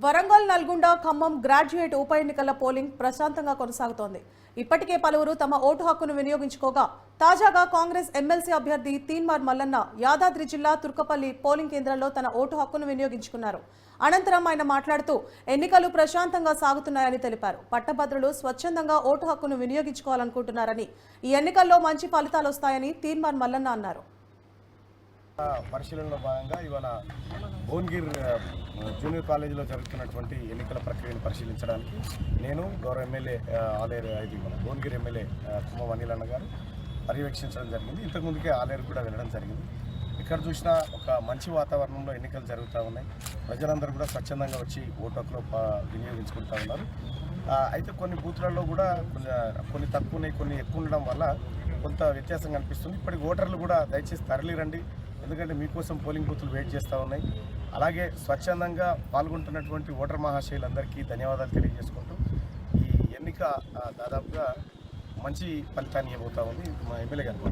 Warangal, Nalgonda, Khammam graduate ఉప ఎన్నికల polling ప్రశాంతంగా కొనసాగుతోంది. ఇప్పటికే పలువురు తమ ఓటు హక్కును వినియోగించుకోగా తాజాగా కాంగ్రెస్ ఎమ్మెల్సీ అభ్యర్థి తీన్మార్ మల్లన్న యాదాద్రి జిల్లా తుర్కపల్లి పోలింగ్ కేంద్రంలో తన ఓటు హక్కును వినియోగించుకున్నారు. అనంతరం ఆయన మాట్లాడుతూ ఎన్నికలు ప్రశాంతంగా సాగుతున్నాయని తెలిపారు. పట్టభద్రులు స్వచ్ఛందంగా ఓటు హక్కును వినియోగించుకోవాలనుకుంటున్నారని, ఈ ఎన్నికల్లో మంచి ఫలితాలు వస్తాయని తీన్మార్ మల్లన్న అన్నారు. పరిశీలనలో భాగంగా ఇవాళ భువనగిరి జూనియర్ కాలేజీలో జరుగుతున్నటువంటి ఎన్నికల ప్రక్రియను పరిశీలించడానికి నేను గౌరవ ఎమ్మెల్యే ఆలేరు భువనగిరి ఎమ్మెల్యే కుమ్మం అనిల్ అన్న గారు పర్యవేక్షించడం జరిగింది. ఇంతకుముందుకే ఆలేరు కూడా వెళ్ళడం జరిగింది. ఇక్కడ చూసినా ఒక మంచి వాతావరణంలో ఎన్నికలు జరుగుతూ ఉన్నాయి. ప్రజలందరూ కూడా స్వచ్ఛందంగా వచ్చి ఓటు హక్కులు వినియోగించుకుంటూ ఉన్నారు. అయితే కొన్ని బూత్లలో కూడా కొన్ని తక్కువ ఉన్నాయి, కొన్ని ఎక్కువ ఉండడం వల్ల కొంత వ్యత్యాసం కనిపిస్తుంది. ఇప్పటికి ఓటర్లు కూడా దయచేసి తరలిరండి, ఎందుకంటే మీకోసం పోలింగ్ బూతులు వెయిట్ చేస్తూ ఉన్నాయి. అలాగే స్వచ్ఛందంగా పాల్గొంటున్నటువంటి ఓటర్ మహాశయులందరికీ ధన్యవాదాలు తెలియజేసుకుంటూ ఈ ఎన్నిక దాదాపుగా మంచి ఫలితాన్ని ఇవ్వబోతా ఉంది మా ఎమ్మెల్యే గారు.